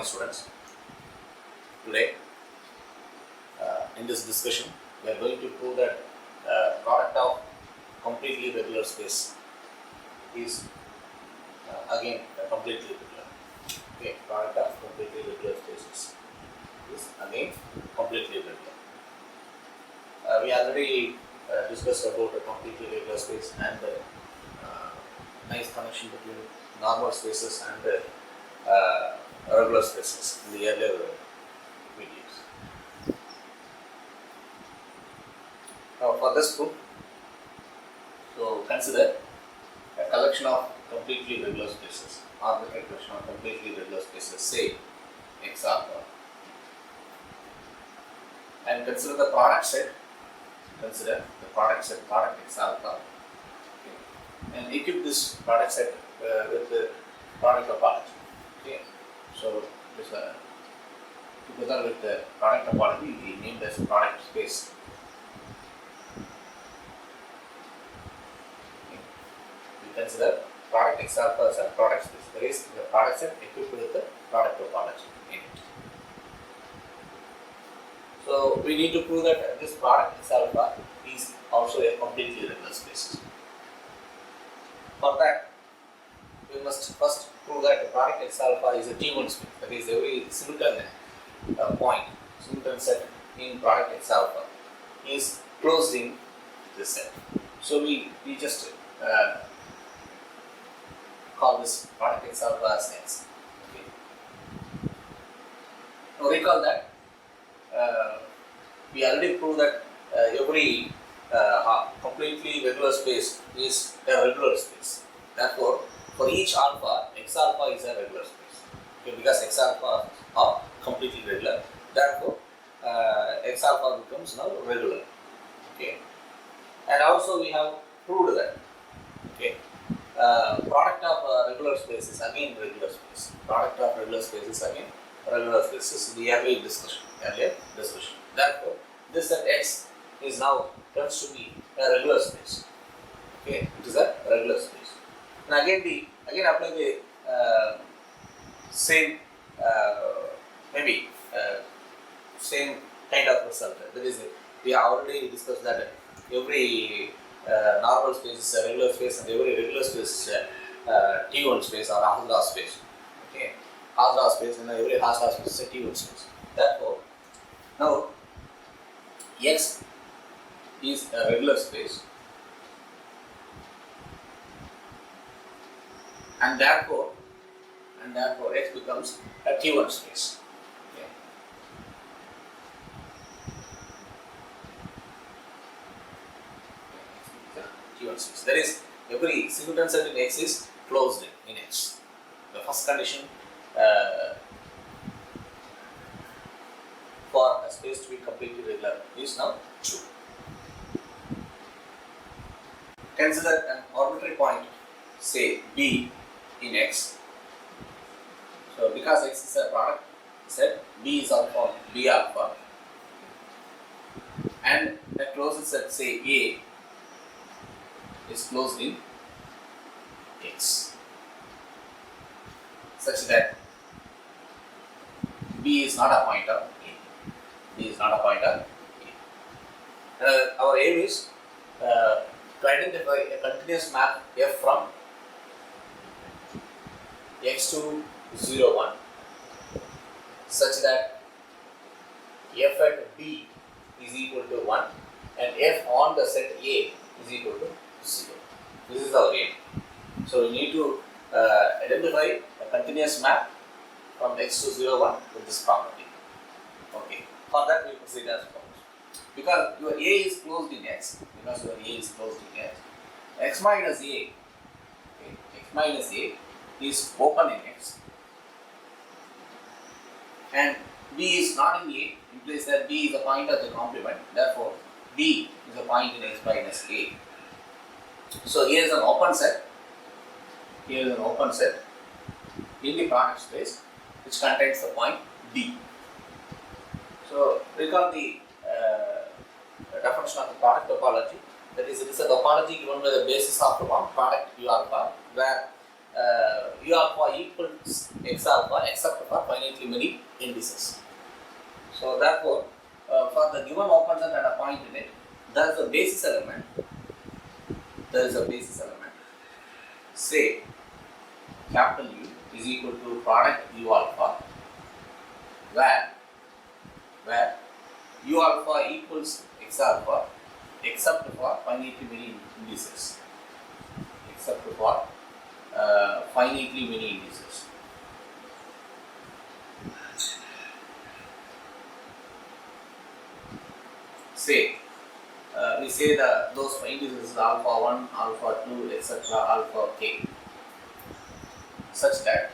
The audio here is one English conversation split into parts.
morning, students. Today, in this discussion, we are going to prove that product of completely regular space is again completely regular. Okay, product of completely regular spaces is again completely regular. We already discussed about a completely regular space and the nice connection between normal spaces and regular spaces in the earlier videos. Now for this proof, so consider a collection of completely regular spaces, arbitrary collection of completely regular spaces, say X alpha, and consider the product set. Consider the product set, product X alpha, okay, and equip this product set with the product topology. Okay, so this together with the product topology, we name this product space. Okay. We consider product X alpha as a product space. There is the product set equipped with the product topology in it. So we need to prove that this product X alpha is also a completely regular space. For that, we must first prove that the product X alpha is a T1 space. That is, every simultaneous point, simultaneous set in product X alpha is closed in this set. So we just call this product X alpha as X. Okay. Now recall that we already proved that every completely regular space is a regular space. Therefore, for each alpha, X alpha is a regular space. Okay, because X alpha are completely regular. Therefore, X alpha becomes now regular. Okay, and also we have proved that. Okay, product of regular space is again regular space. Product of regular space is again regular space. This is the earlier discussion. Therefore, this set X is now turns to be a regular space. Okay, it is a regular space. And again apply the same same kind of result. That is, we have already discussed that every normal space is a regular space and every regular space is a T1 space or Hausdorff space. Okay, Hausdorff space and every Hausdorff space is a T1 space. Therefore, now X is a regular space, and therefore X becomes a T1 space. Okay. T1 space. That is, every singleton set in X is closed in X. The first condition for a space to be completely regular is now true. Consider an arbitrary point, say B in X. So because X is a product set, B is alpha, B alpha, and a closed set, say A, is closed in X, such that B is not a pointer A. B is not a pointer A. Our aim is to identify a continuous map F from X to 0, 1, such that F at B is equal to 1 and F on the set A is equal to 0. This is our aim. So we need to identify a continuous map from X to 0, 1 with this property. Okay. For that we proceed as follows. Because your A is closed in X, X minus A, okay, X minus A is open in X, and B is not in A, implies that B is a point of the complement, therefore B is a point in X minus A. So here is an open set, in the product space which contains the point B. So recall the definition of the product topology. That is, it is a topology given by the basis of one product U alpha, where U alpha equals X alpha except for finitely many indices. So therefore, for the given operation and a point in it, there is a basis element. Say capital U is equal to product U alpha, where U alpha equals X alpha except for finitely many indices. Say we say that those indices alpha 1, alpha 2, etc. alpha k, such that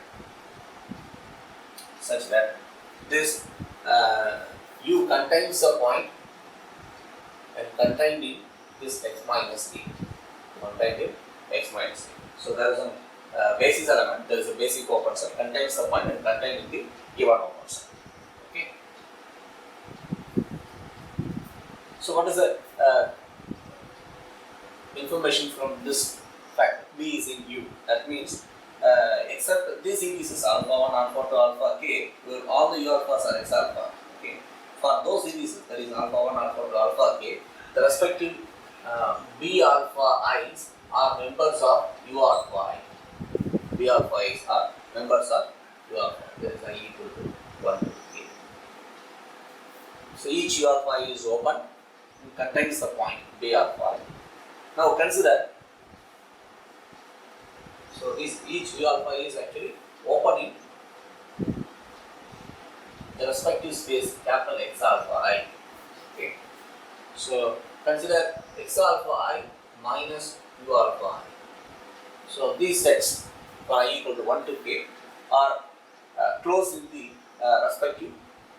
this U contains a point and contained in this x minus k. So there is a basis element, there is a basic open set, contains the point and contained in the given open set. Okay. So what is the information from this fact? B is in U. That means except these indices alpha 1, alpha 2, alpha k, where all the U alphas are X alpha. Okay. For those indices, that is alpha 1, alpha 2, alpha k, the respective B alpha i's are members of U alpha I. B alpha i's are members of U alpha. There is I equal to 1 to k. So each U alpha I is open and contains the point B alpha I. Now consider, so each U alpha is actually opening the respective space capital X alpha I. Okay. So consider X alpha I minus U alpha I. So these sets for I equal to 1 to k are closed in the respective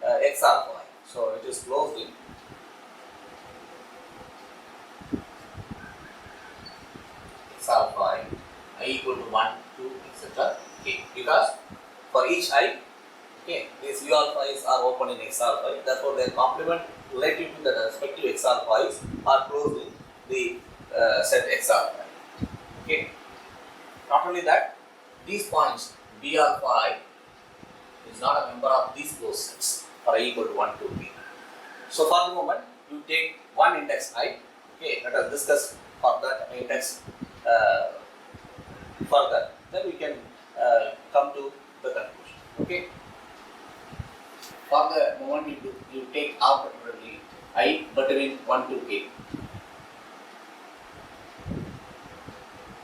X alpha I. So it is closed in X alpha I equal to 1, 2, etc. k, because for each I, okay, these U alpha i's are open in X alpha I, therefore their complement relative to the respective X alpha i's are closed in the set X alpha I. Okay. Not only that, these points B alpha I is not a member of these closed sets for I equal to 1 to k. So for the moment, you take one index I. Okay, let us discuss for that index further, then we can come to the conclusion. Okay. For the moment, you take arbitrarily I between 1 to k.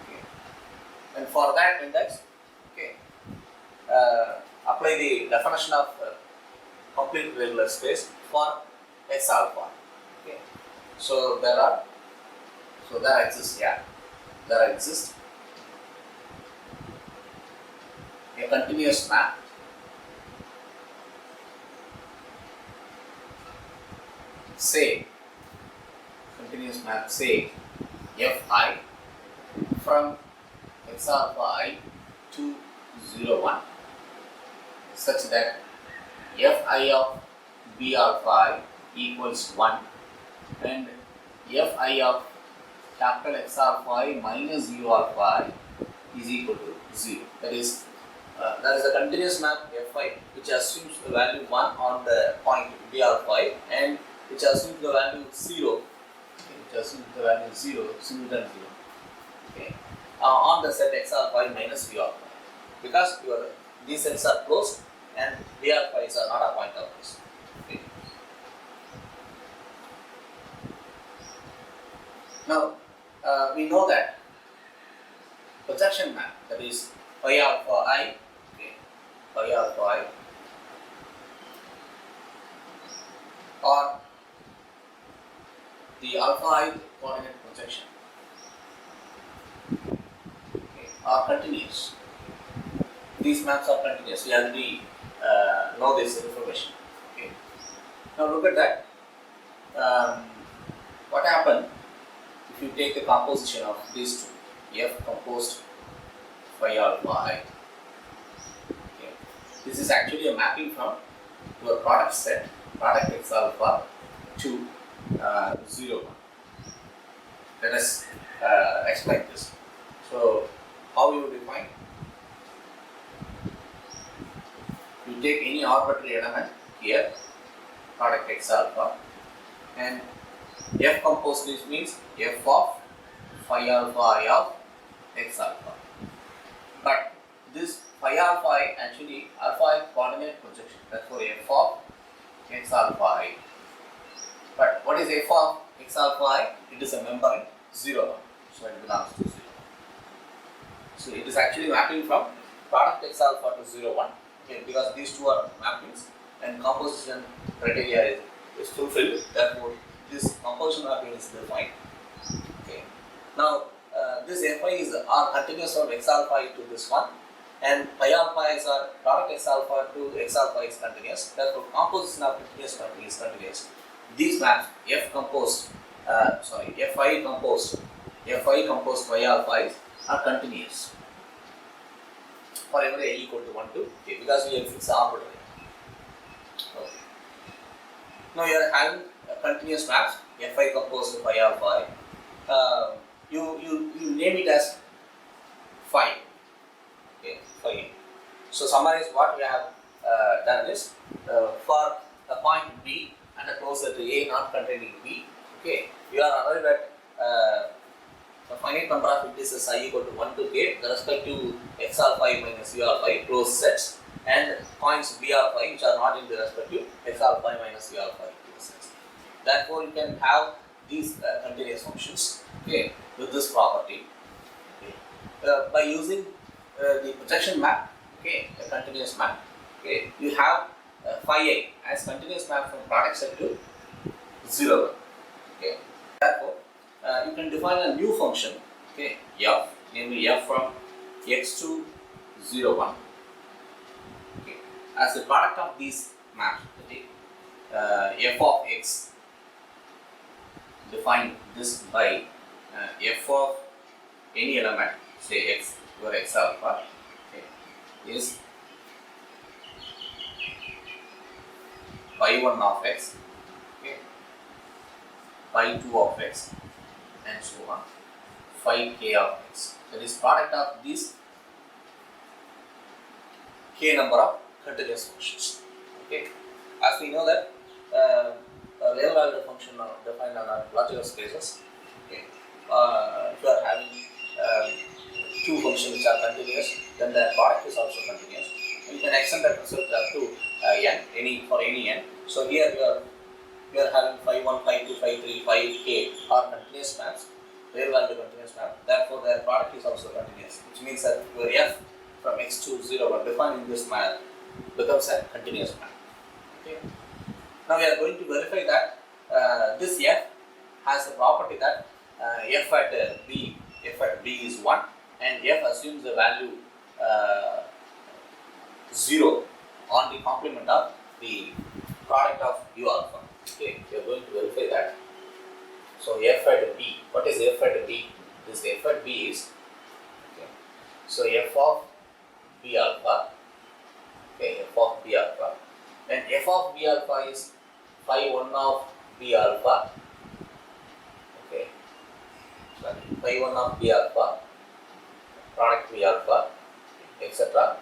Okay. And for that index, okay, apply the definition of complete regular space for X alpha. Okay. So there exists a continuous map say Fi from X alpha I to 0, 1 such that Fi of B alpha I equals 1 and Fi of capital X alpha I minus U alpha I is equal to 0. That is, there is a continuous map Fi which assumes the value 1 on the point B alpha I and which assumes the value 0, simultaneous 0, okay, on the set X alpha I minus U alpha I, because these sets are closed and B alpha i's are not a point of this. Okay. Now we know that projection map, that is phi alpha I, or the alpha I coordinate projection, okay, are continuous. These maps are continuous. We already know this information. Okay. Now look at that. What happened if you take the composition of these two? F composed phi alpha I. Okay. This is actually a mapping from your product set, product X alpha to 0, 1. Let us explain this. So, how you define? take any arbitrary element here, product x alpha, and F compose this means F of phi alpha I of x alpha. But this phi alpha I actually alpha is coordinate projection, therefore F of x alpha I. But what is F of x alpha I? It is a member in 0 1, so it belongs to 0. So it is actually mapping from product x alpha to 0 1, okay, because these two are mappings and composition criteria is fulfilled, therefore this composition mapping is defined. Okay. Now this Fi are continuous from x alpha I to this one, and phi alpha is our product x alpha to x alpha is continuous, therefore composition of continuous mapping is continuous. These maps Fi composed phi alpha are continuous for every I equal to 1 to k, because we have fixed arbitrary. Okay. Now you are having continuous maps Fi composed to phi alpha I. You name it as phi. Okay, phi. So summarize what we have done is for a point B and a closer to A not containing B. Okay, we are arrived at the finite number of indices I equal to 1 to k, the respective x alpha I minus u alpha I closed sets, and points B alpha I which are not in the respective x alpha I minus u alpha I closed sets. Therefore, you can have these continuous functions, okay, with this property. Okay. By using the projection map, okay, a continuous map, okay, you have phi I as continuous map from product set to 0. Okay. Therefore, you can define a new function, okay, f, namely f from x to 0 1, okay, as the product of these maps. Okay, f of x, define this by f of any element, say x, your x alpha, okay, is phi 1 of x, okay, phi 2 of x, and so on, phi k of x. That is product of these k number of continuous functions. Okay, as we know that a real valued function are defined on logical spaces. Okay, if you are having two functions which are continuous, then the product is also continuous. You can extend that concept up to n, for any n. So here we are having phi 1, phi 2, phi 3, phi k are continuous maps, real value continuous map. Therefore, their product is also continuous, which means that your f from x to 0 1 defined in this manner becomes a continuous map. Okay. Now we are going to verify that this f has the property that f at b is 1, and f assumes the value 0 on the complement of the product of u alpha. Okay, we are going to verify that. So f at b, what is f at b? This f at b is, okay, so f of b alpha, okay, f of b alpha, and f of b alpha is phi 1 of b alpha, okay, sorry, phi 1 of b alpha, product b alpha, etc.,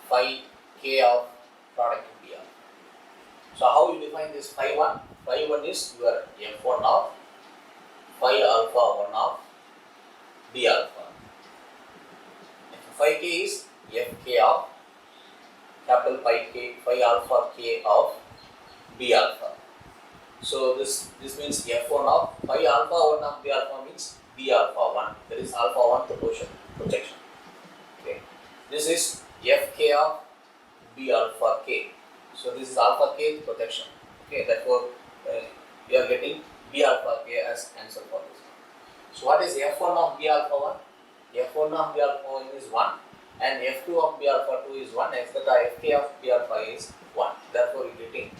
phi k of product b alpha. So how you define this phi 1? Phi 1 is your f1 of phi alpha 1 of b alpha. And phi k is fk of capital phi alpha k of b alpha. So this means f1 of phi alpha 1 of b alpha means b alpha 1. That is alpha 1 projection. Okay. This is fk of b alpha k. So this is alpha k projection. Okay. Therefore, we are getting b alpha k as answer for this. So what is f1 of b alpha 1? f1 of b alpha 1 is 1, and f2 of b alpha 2 is 1, etc. fk of b alpha is 1. Therefore, you are getting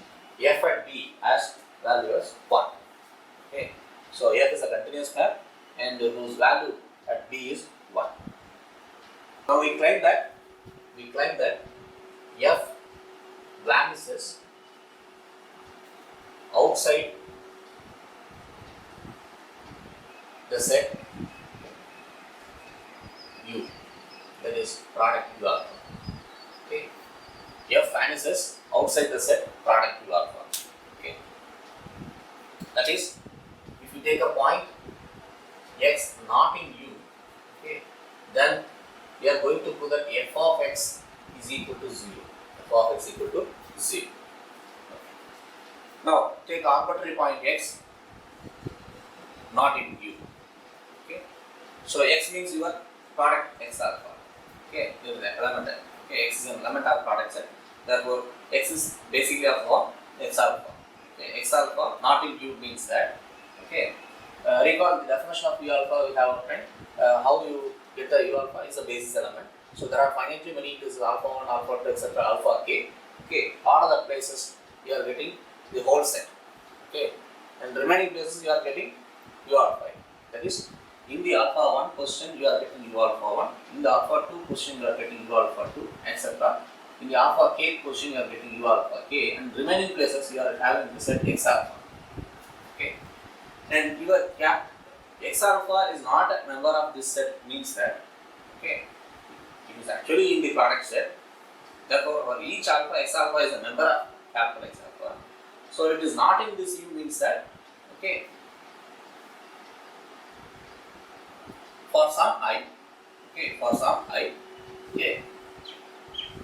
f at b as value as 1. Okay. So f is a continuous map, and whose value at b is 1. Now we claim that f vanishes outside the set U, that is product U alpha. Okay, F vanishes outside the set product U alpha. Okay. That is, if you take a point x not in U, okay, then we are going to put that f of x is equal to 0. F of x equal to 0. Okay. Now take arbitrary point x not in U. Okay. So x means your product x alpha. Okay, this is an element. Okay, x is an element of product set. Therefore, x is basically of what? X alpha. Okay, x alpha not in U means that. Okay, recall the definition of U alpha we have obtained. How you get the U alpha is a basis element. So there are finitely many indices alpha 1, alpha 2, etc. alpha k. Okay, all of the places you are getting the whole set. Okay, and remaining places you are getting U alpha. That is, in the alpha 1 position you are getting U alpha 1, in the alpha 2 position you are getting U alpha 2, etc. In the alpha k position you are getting U alpha k, and remaining places you are having the set x alpha. Okay, and your x alpha is not a member of this set means that, okay, it is actually in the product set. Therefore, for each alpha, x alpha is a member of capital X alpha. So it is not in this U means that, okay, for some I, okay, for some I, okay,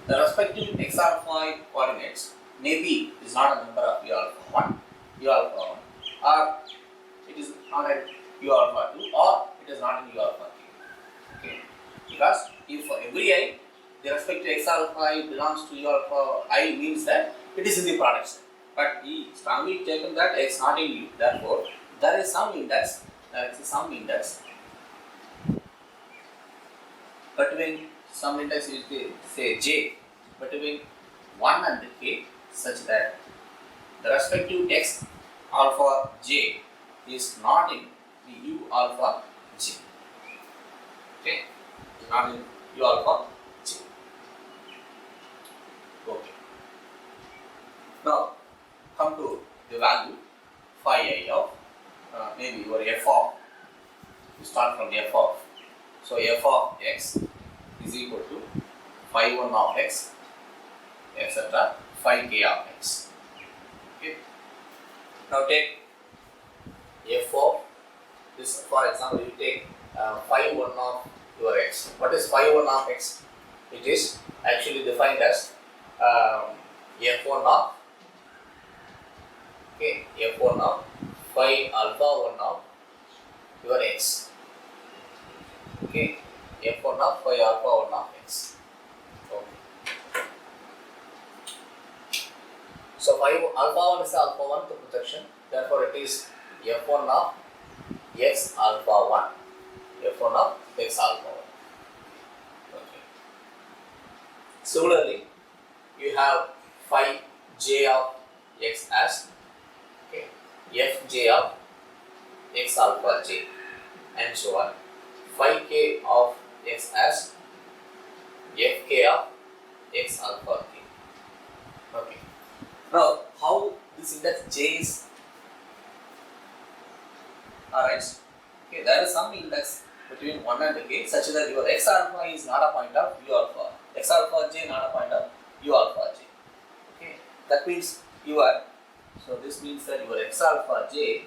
the respective x alpha coordinates maybe is not a member of U alpha 1, U alpha 1, or it is not a U alpha 2, or it is not in U alpha k. Okay, because if for every I, the respective x alpha I belongs to U alpha I means that it is in the product set. But we strongly taken that x not in U. Therefore, there is some index, between some index is say j between 1 and k, such that the respective x alpha j is not in the U alpha j. Okay, not in U alpha j. Okay. Now come to the value phi I of maybe your f of, you start from f of, so f of x is equal to phi 1 of x, etc. phi k of x. Okay. Now take f of this, for example, you take phi 1 of your x. What is phi 1 of x? It is actually defined as f1 of, okay, f1 of phi alpha 1 of your x. Okay, f1 of phi alpha 1 of x. Okay. So phi alpha 1 is alpha 1 to projection. Therefore, it is f1 of x alpha 1. f1 of x alpha 1. Okay. Similarly, you have phi j of x as, okay, fj of x alpha j, and so on. Phi k of x as fk of x alpha k. Okay. Now, how this index j is arise? Okay, there is some index between 1 and k such that your x alpha is not a point of U alpha, x alpha j not a point of U alpha j. Okay, that means so this means that your x alpha j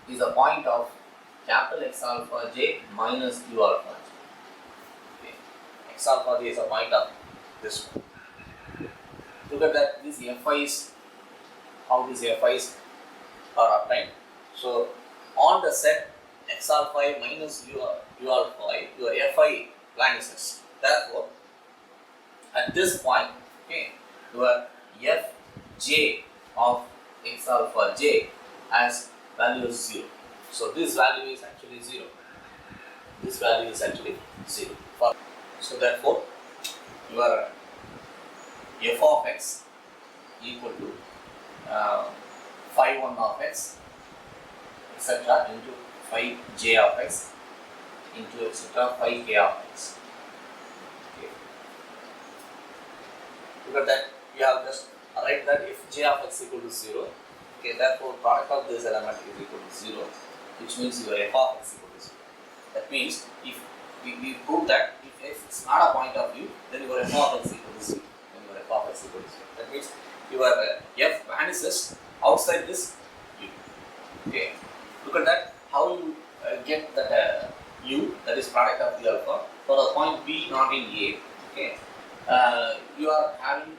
is a point of capital X alpha j minus U alpha j. Okay, x alpha j is a point of this one. Look at that, these fi's, how these fi's are obtained. So on the set x alpha I minus U alpha I, your fi vanishes. Therefore, at this point, okay, your fj of x alpha j has value 0. So this value is actually 0. This value is actually 0. So therefore, your f of x equal to phi 1 of x, etc. into phi j of x into etc. phi k of x. Okay. Look at that, we have just write that if j of x equal to 0, okay, therefore product of this element is equal to 0, which means your f of x equal to 0. That means if we prove that if x is not a point of view, then your f of x equal to 0. Then your f of x is equal to 0. That means your f vanishes outside this u. Okay. Look at that. How you get that u, that is product of the alpha, for a point b not in A. Okay. You are having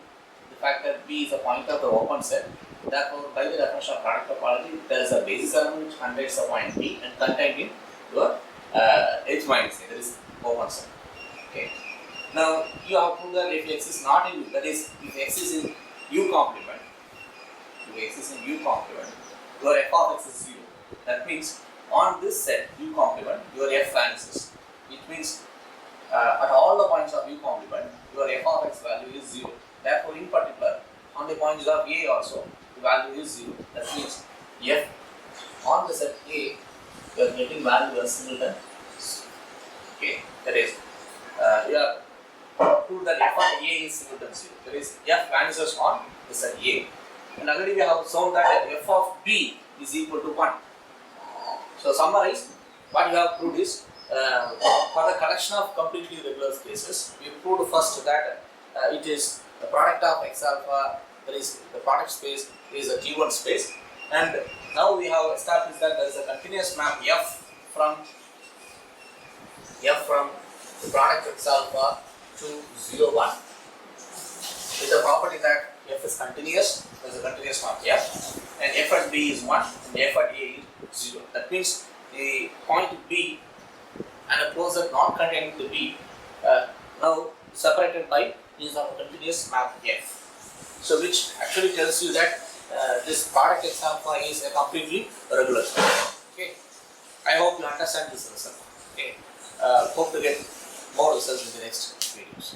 the fact that B is a point of the open set. Therefore, by the definition of product topology, there is a basis element which contains the point B and contained in your H minus A, that is open set. Okay. Now, you have proved that if X is not in U, that is, if X is in U complement, your f of X is 0. That means, on this set U complement, your f vanishes. It means, at all the points of U complement, your f of X value is 0. Therefore, in particular, on the points of A also, the value is 0. That means, f on the set A, you are getting value as singleton. Okay, that is, you have proved that f of A is singleton 0. That is, f vanishes on the set A. And already we have shown that f of B is equal to 1. So, summarize, what you have proved is, for the collection of completely regular spaces, we proved first that it is the product of X alpha, that is the product space is a T1 space, and now we have established that there is a continuous map F from the product X alpha to 0, 1 with the property that F is continuous, there is a continuous map F, and F at B is 1 and F at A is 0. That means the point B and a closure not containing the B now separated by means of a continuous map F. So which actually tells you that this product X alpha is a completely regular space. Okay. I hope you understand this result. Okay. Hope to get more results in the next videos.